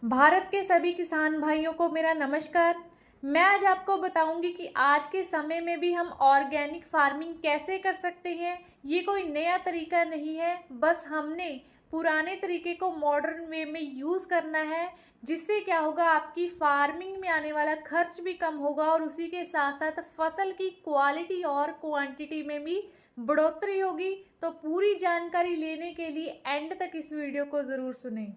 भारत के सभी किसान भाइयों को मेरा नमस्कार। मैं आज आपको बताऊंगी कि आज के समय में भी हम ऑर्गेनिक फार्मिंग कैसे कर सकते हैं। ये कोई नया तरीका नहीं है, बस हमने पुराने तरीके को मॉडर्न वे में यूज़ करना है, जिससे क्या होगा, आपकी फार्मिंग में आने वाला खर्च भी कम होगा और उसी के साथ साथ फसल की क्वालिटी और क्वांटिटी में भी बढ़ोतरी होगी। तो पूरी जानकारी लेने के लिए एंड तक इस वीडियो को ज़रूर सुनें।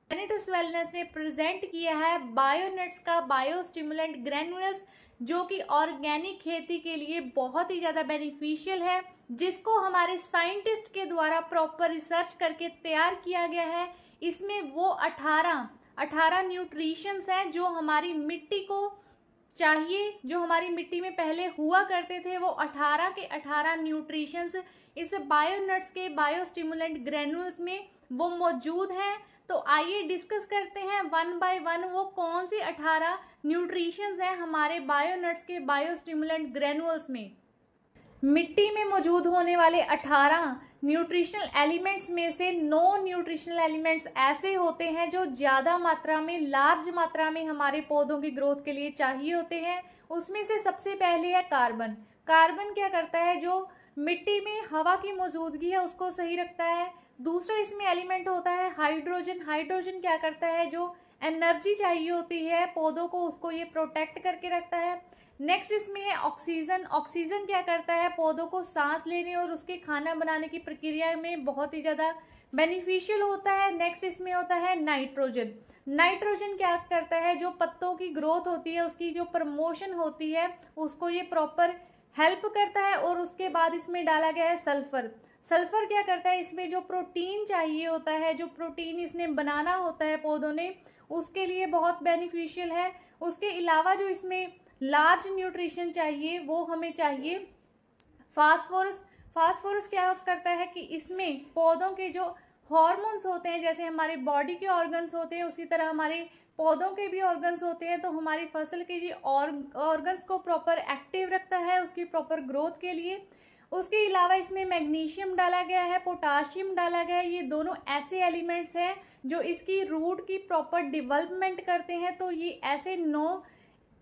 प्लैनेटस वेलनेस ने प्रेजेंट किया है बायोनट्स का बायो स्टिमुलेंट ग्रैन्युल्स, जो कि ऑर्गेनिक खेती के लिए बहुत ही ज़्यादा बेनिफिशियल है, जिसको हमारे साइंटिस्ट के द्वारा प्रॉपर रिसर्च करके तैयार किया गया है। इसमें वो 18 न्यूट्रिशंस हैं जो हमारी मिट्टी को चाहिए, जो हमारी मिट्टी में पहले हुआ करते थे, वो 18 के 18 न्यूट्रिशंस इस बायोनट्स के बायो स्टिमुलेंट ग्रैन्युल्स में वो मौजूद हैं। तो आइए डिस्कस करते हैं वन बाय वन वो कौन सी 18 न्यूट्रिशंस हैं हमारे बायोनट्स के बायो स्टिमुलेंट ग्रैन्युल्स में। मिट्टी में मौजूद होने वाले 18 न्यूट्रिशनल एलिमेंट्स में से 9 न्यूट्रिशनल एलिमेंट्स ऐसे होते हैं जो ज़्यादा मात्रा में, लार्ज मात्रा में हमारे पौधों की ग्रोथ के लिए चाहिए होते हैं। उसमें से सबसे पहले है कार्बन। कार्बन क्या करता है, जो मिट्टी में हवा की मौजूदगी है उसको सही रखता है। दूसरा इसमें एलिमेंट होता है हाइड्रोजन। हाइड्रोजन क्या करता है, जो एनर्जी चाहिए होती है पौधों को, उसको ये प्रोटेक्ट करके रखता है। नेक्स्ट इसमें है ऑक्सीजन। ऑक्सीजन क्या करता है, पौधों को सांस लेने और उसके खाना बनाने की प्रक्रिया में बहुत ही ज़्यादा बेनिफिशियल होता है। नेक्स्ट इसमें होता है नाइट्रोजन। नाइट्रोजन क्या करता है, जो पत्तों की ग्रोथ होती है, उसकी जो प्रमोशन होती है, उसको ये प्रॉपर हेल्प करता है। और उसके बाद इसमें डाला गया है सल्फर। सल्फर क्या करता है, इसमें जो प्रोटीन चाहिए होता है, जो प्रोटीन इसने बनाना होता है पौधों ने, उसके लिए बहुत बेनिफिशियल है। उसके अलावा जो इसमें लार्ज न्यूट्रिशन चाहिए वो हमें चाहिए फास्फोरस। फास्फोरस क्या करता है कि इसमें पौधों के जो हॉर्मोन्स होते हैं, जैसे हमारे बॉडी के ऑर्गन्स होते हैं उसी तरह हमारे पौधों के भी ऑर्गन्स होते हैं, तो हमारी फसल के ये ऑर्गन्स को प्रॉपर एक्टिव रखता है उसकी प्रॉपर ग्रोथ के लिए। उसके अलावा इसमें मैग्नीशियम डाला गया है, पोटाशियम डाला गया है। ये दोनों ऐसे एलिमेंट्स हैं जो इसकी रूट की प्रॉपर डेवलपमेंट करते हैं। तो ये ऐसे 9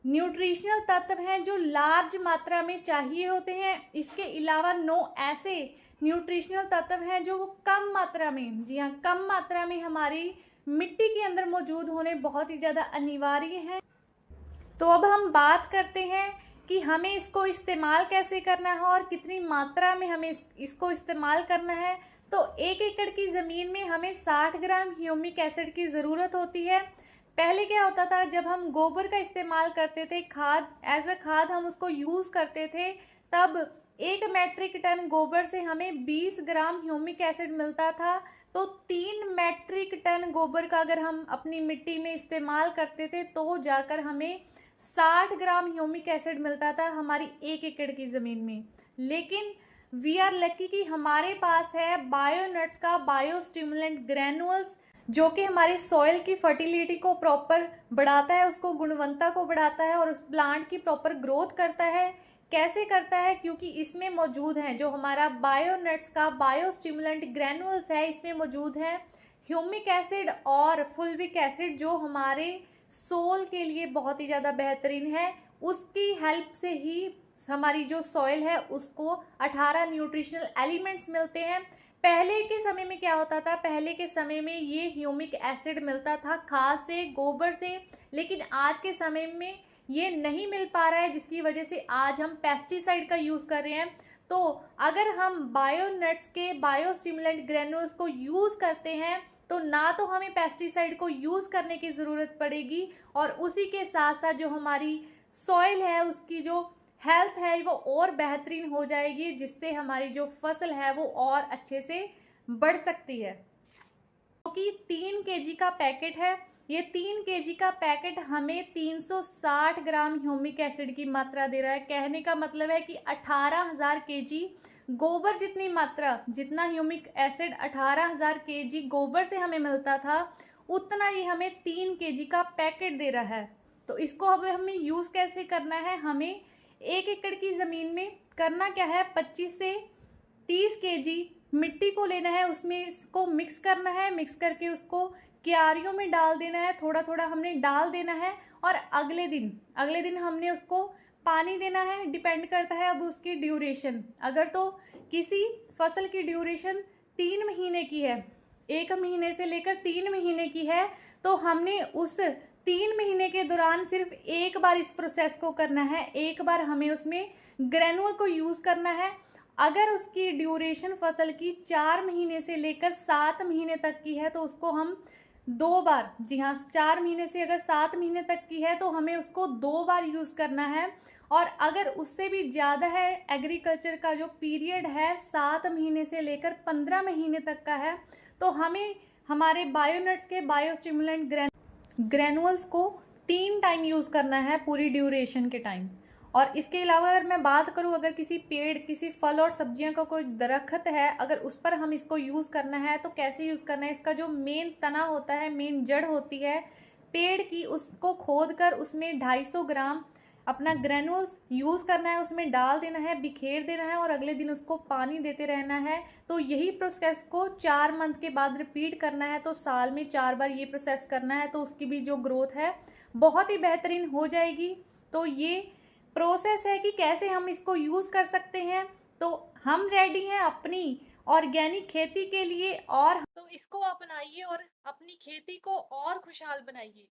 न्यूट्रिशनल तत्व हैं जो लार्ज मात्रा में चाहिए होते हैं। इसके अलावा 9 ऐसे न्यूट्रिशनल तत्व हैं जो वो कम मात्रा में, जी हाँ, कम मात्रा में हमारी मिट्टी के अंदर मौजूद होने बहुत ही ज़्यादा अनिवार्य हैं। तो अब हम बात करते हैं कि हमें इसको इस्तेमाल कैसे करना है और कितनी मात्रा में हमें इसको इस्तेमाल करना है। तो 1 एकड़ की ज़मीन में हमें 60 ग्राम ह्यूमिक एसिड की ज़रूरत होती है। पहले क्या होता था, जब हम गोबर का इस्तेमाल करते थे, खाद एज अ खाद हम उसको यूज़ करते थे, तब 1 मैट्रिक टन गोबर से हमें 20 ग्राम ह्यूमिक एसिड मिलता था। तो 3 मैट्रिक टन गोबर का अगर हम अपनी मिट्टी में इस्तेमाल करते थे तो जाकर हमें 60 ग्राम ह्यूमिक एसिड मिलता था हमारी 1 एकड़ की ज़मीन में। लेकिन वी आर लकी कि हमारे पास है बायोनट्स का बायो स्टिमुलेंट ग्रैन्युल्स, जो कि हमारे सॉइल की फर्टिलिटी को प्रॉपर बढ़ाता है, उसको गुणवत्ता को बढ़ाता है और उस प्लांट की प्रॉपर ग्रोथ करता है। कैसे करता है, क्योंकि इसमें मौजूद है जो हमारा बायोनट्स का बायो स्टिमुलेंट ग्रैन्युल्स है, इसमें मौजूद है ह्यूमिक एसिड और फुल्विक एसिड, जो हमारे सोल के लिए बहुत ही ज़्यादा बेहतरीन है। उसकी हेल्प से ही हमारी जो सॉइल है उसको 18 न्यूट्रिशनल एलिमेंट्स मिलते हैं। पहले के समय में क्या होता था, पहले के समय में ये ह्यूमिक एसिड मिलता था खाद से, गोबर से, लेकिन आज के समय में ये नहीं मिल पा रहा है, जिसकी वजह से आज हम पेस्टिसाइड का यूज़ कर रहे हैं। तो अगर हम बायोनट्स के बायो स्टिमुलेंट ग्रैन्युल्स को यूज़ करते हैं तो ना तो हमें पेस्टिसाइड को यूज़ करने की ज़रूरत पड़ेगी, और उसी के साथ साथ जो हमारी सॉइल है उसकी जो हेल्थ है वो और बेहतरीन हो जाएगी, जिससे हमारी जो फसल है वो और अच्छे से बढ़ सकती है। क्योंकि 3 केजी का पैकेट है, ये 3 केजी का पैकेट हमें 360 ग्राम ह्यूमिक एसिड की मात्रा दे रहा है। कहने का मतलब है कि 18,000 केजी गोबर जितनी मात्रा, जितना ह्यूमिक एसिड 18,000 केजी गोबर से हमें मिलता था, उतना ये हमें 3 केजी का पैकेट दे रहा है। तो इसको अब हमें यूज़ कैसे करना है, हमें 1 एकड़ की ज़मीन में करना क्या है, 25 से 30 केजी मिट्टी को लेना है, उसमें इसको मिक्स करना है, मिक्स करके उसको क्यारियों में डाल देना है, थोड़ा थोड़ा हमने डाल देना है। और अगले दिन हमने उसको पानी देना है। डिपेंड करता है अब उसकी ड्यूरेशन। अगर तो किसी फसल की ड्यूरेशन 3 महीने की है, 1 महीने से लेकर 3 महीने की है, तो हमने उस 3 महीने के दौरान सिर्फ एक बार इस प्रोसेस को करना है। एक बार हमें उसमें ग्रेनुअल को यूज़ करना है। अगर उसकी ड्यूरेशन फसल की 4 महीने से लेकर 7 महीने तक की है तो उसको हम 2 बार, जी हाँ, 4 महीने से अगर 7 महीने तक की है तो हमें उसको 2 बार यूज़ करना है। और अगर उससे भी ज़्यादा है, एग्रीकल्चर का जो पीरियड है 7 महीने से लेकर 15 महीने तक का है, तो हमें हमारे बायोनट्स के बायोस्टिमुलेंट ग्रेनुअल्स को 3 टाइम यूज़ करना है पूरी ड्यूरेशन के टाइम। और इसके अलावा अगर मैं बात करूँ, अगर किसी पेड़, किसी फल और सब्जियां का कोई दरख्त है, अगर उस पर हम इसको यूज़ करना है तो कैसे यूज़ करना है। इसका जो मेन तना होता है, मेन जड़ होती है पेड़ की, उसको खोद कर उसमें 250 ग्राम अपना ग्रेनुल्स यूज़ करना है, उसमें डाल देना है, बिखेर देना है और अगले दिन उसको पानी देते रहना है। तो यही प्रोसेस को 4 मंथ के बाद रिपीट करना है। तो साल में 4 बार ये प्रोसेस करना है, तो उसकी भी जो ग्रोथ है बहुत ही बेहतरीन हो जाएगी। तो ये प्रोसेस है कि कैसे हम इसको यूज़ कर सकते हैं। तो हम रेडी हैं अपनी ऑर्गेनिक खेती के लिए, और तो इसको अपनाइए और अपनी खेती को और खुशहाल बनाइए।